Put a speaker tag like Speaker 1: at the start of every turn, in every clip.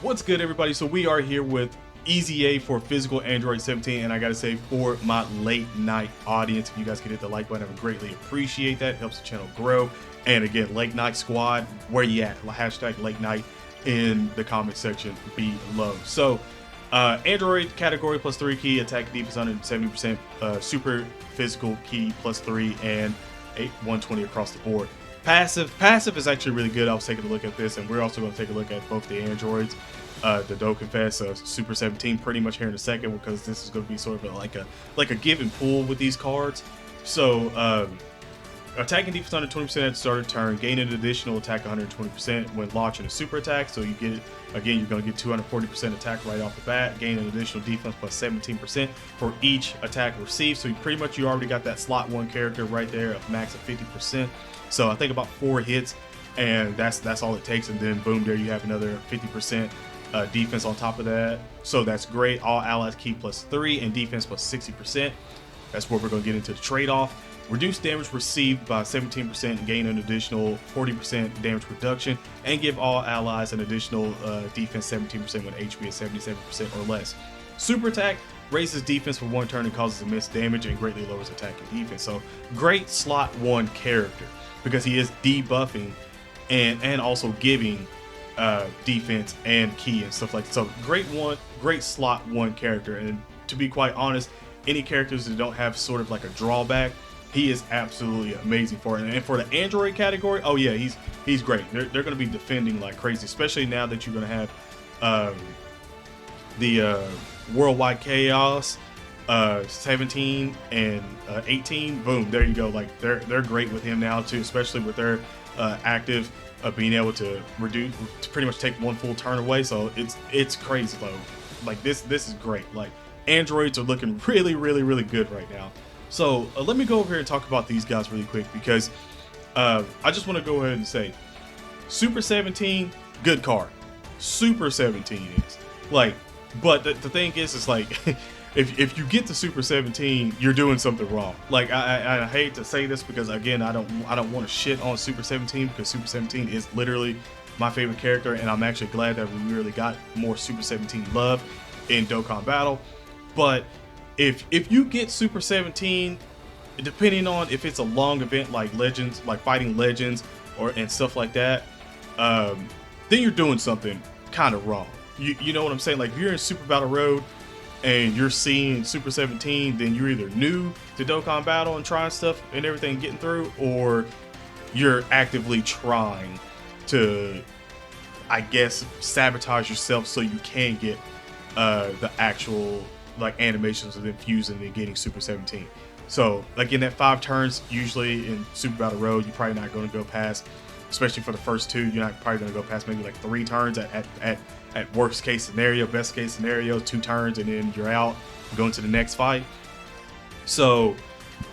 Speaker 1: What's good, everybody? So we are here with EZA for physical Android 17, and I gotta say, for my late night audience, if you guys could hit the like button, I would greatly appreciate that. It helps the channel grow. And again, late night squad, where you at? Hashtag late night in the comment section below. So Android category +3 key, attack defense 170%, super physical key +3, and 120 across the board. Passive is actually really good. I was taking a look at this, and we're also going to take a look at both the Androids, the Dokkan Super 17, pretty much here in a second, because this is going to be sort of like a give and pull with these cards. So attacking defense 120% at the start of turn, gain an additional attack 120% when launching a super attack. So you get it again, you're going to get 240% attack right off the bat, gain an additional defense plus 17% for each attack received. So you already got that slot 1 character right there, a max of 50%. So I think about 4 hits, and that's all it takes, and then boom, there you have another 50% defense on top of that. So that's great. All allies key +3 and defense plus 60%. That's where we're going to get into the trade-off. Reduce damage received by 17%, gain an additional 40% damage reduction, and give all allies an additional defense 17% when HP is 77% or less. Super attack raises defense for 1 turn and causes immense damage and greatly lowers attack and defense. So great slot 1 character, because he is debuffing and also giving defense and key and stuff like that. So great slot 1 character. And to be quite honest, any characters that don't have sort of like a drawback, he is absolutely amazing for it. And for the Android category, oh yeah, he's great. They're going to be defending like crazy, especially now that you're going to have the Worldwide Chaos 17 and 18. Boom, there you go. Like they're great with him now too, especially with their active being able to pretty much take 1 full turn away. So it's crazy though. Like this is great. Like Androids are looking really good right now. So let me go over here and talk about these guys really quick, because I just want to go ahead and say Super 17, good card. Super 17 is like, but the thing is like if you get the Super 17, you're doing something wrong. Like I hate to say this, because again, I don't want to shit on Super 17, because Super 17 is literally my favorite character, and I'm actually glad that we really got more Super 17 love in Dokkan Battle. But if you get Super 17, depending on if it's a long event like Legends, like fighting Legends and stuff like that, then you're doing something kind of wrong. You know what I'm saying? Like if you're in Super Battle Road and you're seeing Super 17, then you're either new to Dokkan Battle and trying stuff and everything, getting through, or you're actively trying to, I guess, sabotage yourself so you can get the actual like animations of them fusing and getting Super 17. So like in that 5 turns, usually in Super Battle Road, you're probably not going to go past, especially for the first 2, you're not probably going to go past maybe like 3 turns at worst case scenario. Best case scenario, 2 turns, and then you're out, going to the next fight. So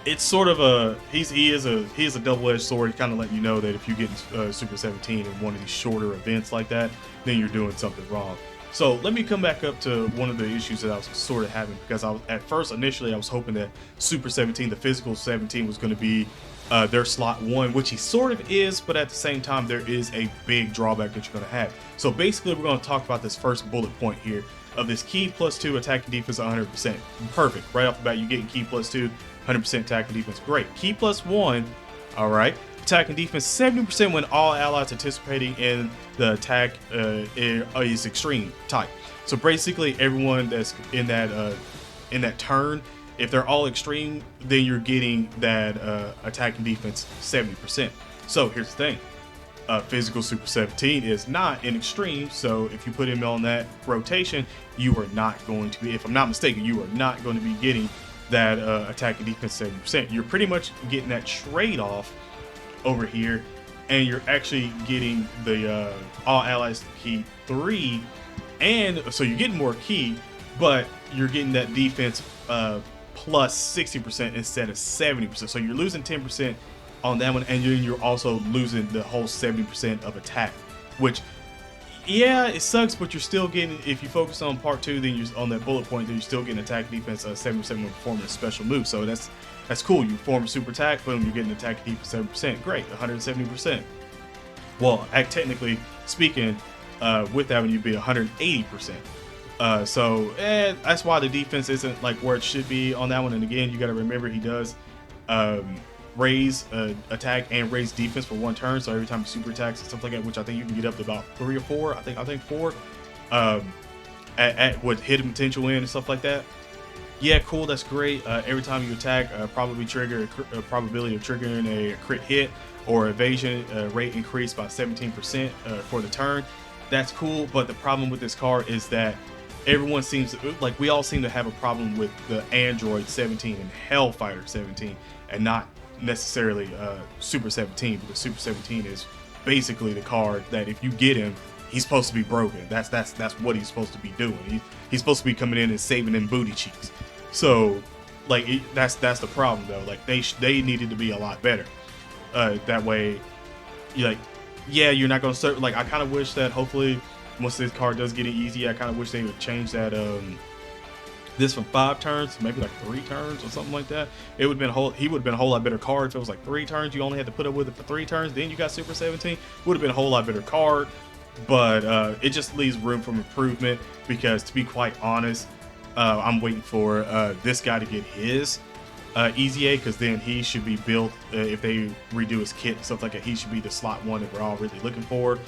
Speaker 1: it's sort of he is a double-edged sword. He kind of letting you know that if you get Super 17 in one of these shorter events like that, then you're doing something wrong. So let me come back up to one of the issues that I was sort of having, because initially I was hoping that Super 17, the physical 17, was going to be their slot 1, which he sort of is, but at the same time there is a big drawback that you're going to have. So basically we're going to talk about this first bullet point here of this key +2 attack and defense 100%. Perfect. Right off the bat, you're getting key +2, 100% attack and defense. Great. Key +1, all right. Attack and defense 70% when all allies participating in the attack is extreme type. So basically everyone that's in that turn, if they're all extreme, then you're getting that attack and defense 70%. So here's the thing. Physical Super 17 is not an extreme, so if you put him on that rotation, you are not going to be, if I'm not mistaken, you are not going to be getting that attack and defense 70%. You're pretty much getting that trade-off over here, and you're actually getting the all allies key 3, and so you're getting more key, but you're getting that defense plus 60% instead of 70%. So you're losing 10% on that one, and then you're also losing the whole 70% of attack, which, yeah, it sucks, but you're still getting, if you focus on part 2, then you're on that bullet point, then you're still getting attack defense 70% when performing a special move. So that's cool. You perform a super attack, boom, you're getting attack defense 7%. Great, 170%. Well, technically speaking, With that one, you'd be 180%. That's why the defense isn't like where it should be on that one. And again, you got to remember he does um, raise attack and raise defense for 1 turn. So every time he super attacks and stuff like that, which I think you can get up to about 3 or 4. I think 4. With hidden potential in and stuff like that. Yeah, cool. That's great. Every time you attack, probably trigger a probability of triggering a crit hit or evasion rate increased by 17% for the turn. That's cool. But the problem with this card is that everyone seems to, like, we all seem to have a problem with the Android 17 and Hellfighter 17, and not necessarily Super 17, because Super 17 is basically the card that if you get him, he's supposed to be broken. That's what he's supposed to be doing. He's supposed to be coming in and saving them booty cheeks. So, like, that's the problem though. Like, they needed to be a lot better. That way, yeah, you're not gonna start. Like, I kind of wish that hopefully once this card does get it easy, I kind of wish they would change that this from 5 turns to maybe like 3 turns or something like that. It would have been he would have been a whole lot better card if it was like 3 turns. You only had to put up with it for 3 turns. Then you got Super 17. Would have been a whole lot better card. But it just leaves room for improvement, because to be quite honest, I'm waiting for this guy to get his Easy A, because then he should be built, if they redo his kit and stuff like that, he should be the slot 1 that we're all really looking for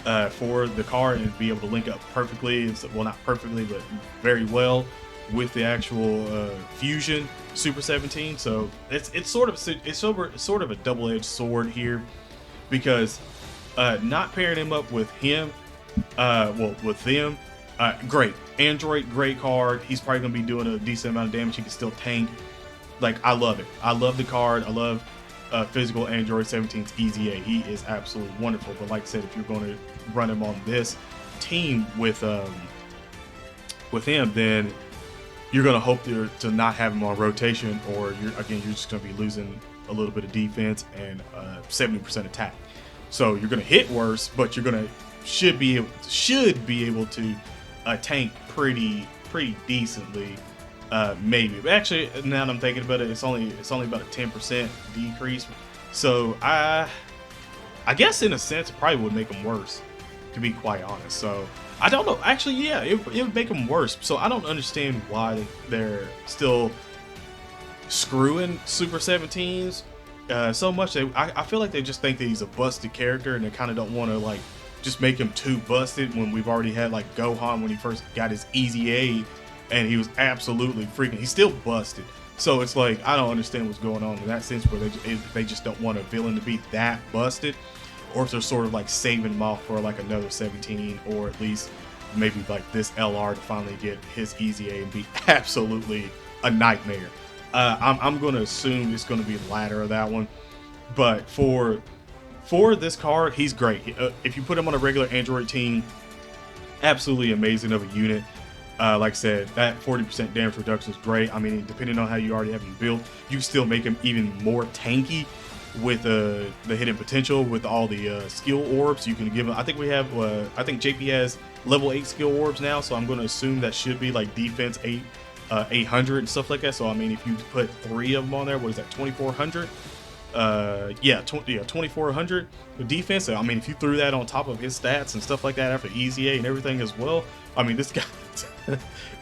Speaker 1: the card, and be able to link up perfectly, well, not perfectly, but very well with the actual Fusion Super 17. So it's sort of a double-edged sword here, because not pairing him up with him, with them, great. Android, great card. He's probably going to be doing a decent amount of damage. He can still tank. Like, I love it. I love the card. I love physical Android 17's Easy A. He is absolutely wonderful. But like I said, if you're going to run him on this team with him, then you're going to hope to not have him on rotation, or you're just going to be losing a little bit of defense and 70% attack. So you're going to hit worse, but you're should be able to tank pretty decently, maybe. But actually, now that I'm thinking about it, it's only about a 10% decrease. So I guess in a sense it probably would make them worse, to be quite honest. So I don't know. Actually, yeah, it would make them worse. So I don't understand why they're still screwing Super 17s so much. I feel like they just think that he's a busted character, and they kind of don't want to like just make him too busted, when we've already had like Gohan when he first got his Easy A, and he was absolutely freaking, he's still busted. So it's like, I don't understand what's going on in that sense, where they just don't want a villain to be that busted, or if they're sort of like saving him off for like another 17, or at least maybe like this LR to finally get his Easy A and be absolutely a nightmare. I'm going to assume it's going to be the latter of that one. But for this card, he's great. If you put him on a regular Android team, absolutely amazing of a unit. Like I said, that 40% damage reduction is great. I mean, depending on how you already have him built, you can still make him even more tanky with the hidden potential, with all the skill orbs. You can give him, I think we have, I think JP has level 8 skill orbs now, so I'm going to assume that should be like defense 800 and stuff like that. So I mean, if you put 3 of them on there, what is that, 2400? Yeah, 2400 with defense. So, I mean, if you threw that on top of his stats and stuff like that after Easy A and everything as well, I mean, this guy,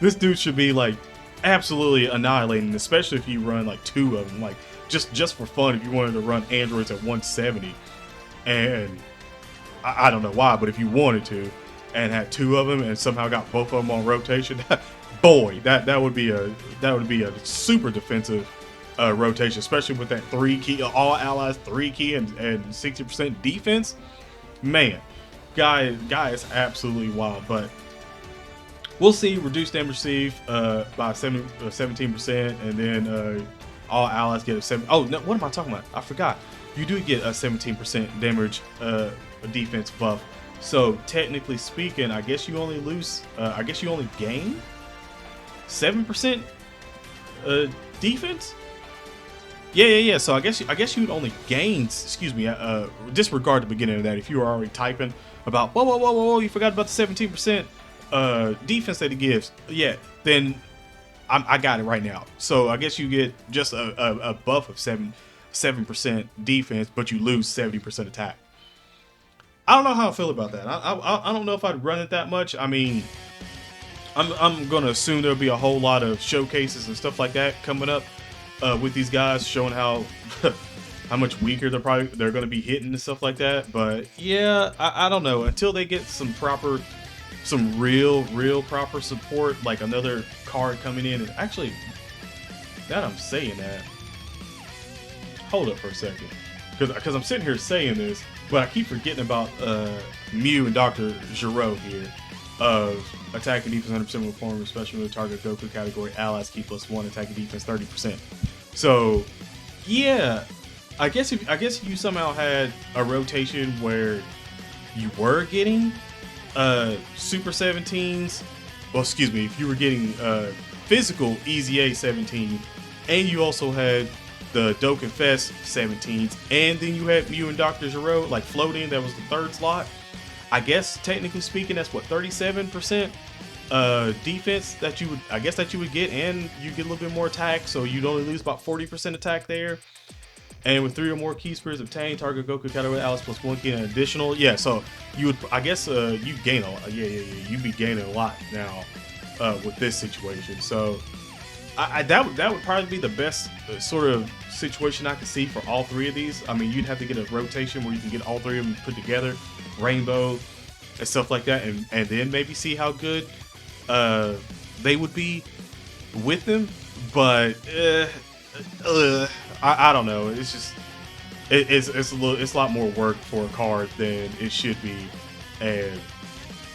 Speaker 1: this dude should be like absolutely annihilating, especially if you run like 2 of them, like just for fun. If you wanted to run androids at 170, and I don't know why, but if you wanted to and had 2 of them and somehow got both of them on rotation, boy, that would be a super defensive rotation, especially with that 3 key, all allies 3 key and 60% defense. Man, guy is absolutely wild. But we'll see. Reduced damage received by 17%, and then all allies get a 7. Oh no, what am I talking about? I forgot. You do get a 17% damage defense buff. So technically speaking, I guess you only lose. I guess you only gain 7% defense. Yeah. So I guess you'd only gain. Excuse me. Disregard the beginning of that. If you were already typing about whoa, you forgot about the 17% defense that it gives. Yeah. Then I got it right now. So I guess you get just a buff of 7% defense, but you lose 70% attack. I don't know how I feel about that. I don't know if I'd run it that much. I mean, I'm gonna assume there'll be a whole lot of showcases and stuff like that coming up with these guys, showing how how much weaker they're gonna be hitting and stuff like that. But yeah, I don't know, until they get some real proper support, like another card coming in. And actually, now that I'm saying that, hold up for a second, because I'm sitting here saying this, but I keep forgetting about Mew and Dr. Giro here of attack and defense 100% with form, especially with target Goku category allies key +1, attack and defense 30%. So yeah, I guess if you somehow had a rotation where you were getting Super 17s, well, excuse me, if you were getting physical EZA 17, and you also had the Dokkan Fest 17s, and then you had Mew and Dr. Giro like floating, that was the third slot. I guess technically speaking, that's what, 37% defense that you would get, and you get a little bit more attack, so you'd only lose about 40% attack there. And with 3 or more key spirits obtained, target Goku category Alice +1 key and additional. Yeah, so you would, I guess, you gain a lot. Yeah, you'd be gaining a lot now with this situation. So that would probably be the best sort of situation I could see for all 3 of these. I mean, you'd have to get a rotation where you can get all 3 of them put together, rainbow and stuff like that, and then maybe see how good they would be with them. But I don't know. It's just it's a lot more work for a card than it should be. And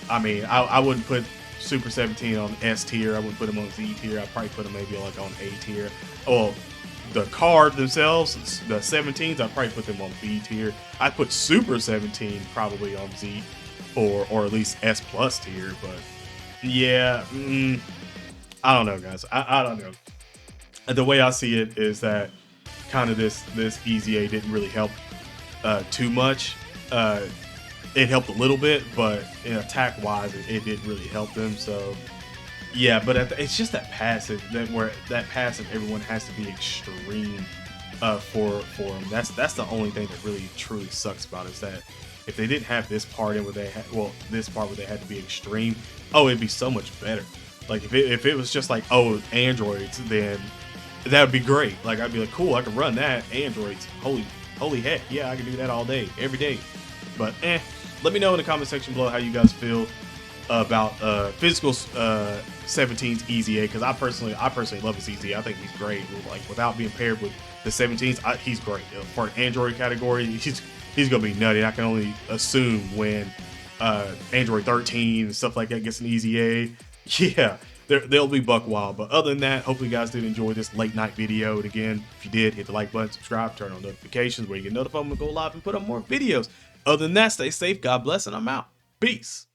Speaker 1: I mean, I wouldn't put Super 17 on S tier. I wouldn't put them on Z tier. I'd probably put them maybe like on A tier. Well, the card themselves, the 17s, I'd probably put them on B tier. I'd put Super 17 probably on Z or at least S plus tier. But yeah, I don't know, guys. I don't know. The way I see it is that kind of this EZA didn't really help too much. It helped a little bit, but in attack wise, it didn't really help them. So yeah, but it's just that passive that passive everyone has to be extreme for them. That's the only thing that really truly sucks about it, is that if they didn't have this part in where they had, well, this part where they had to be extreme, oh, it'd be so much better. Like if it was just like, oh, androids, then that would be great. Like I'd be like, cool, I can run that. Androids, holy heck, yeah, I can do that all day, every day. But let me know in the comment section below how you guys feel about physical 17's EZA, because I personally love his EZA. I think he's great. Like without being paired with the 17s, he's great. For an Android category, he's gonna be nutty. I can only assume when Android 13 and stuff like that gets an EZA, yeah, they'll be buck wild. But other than that, hopefully you guys did enjoy this late night video. And again, if you did, hit the like button, subscribe, turn on notifications where you get notified when we go live and put up more videos. Other than that, stay safe, God bless, and I'm out. Peace.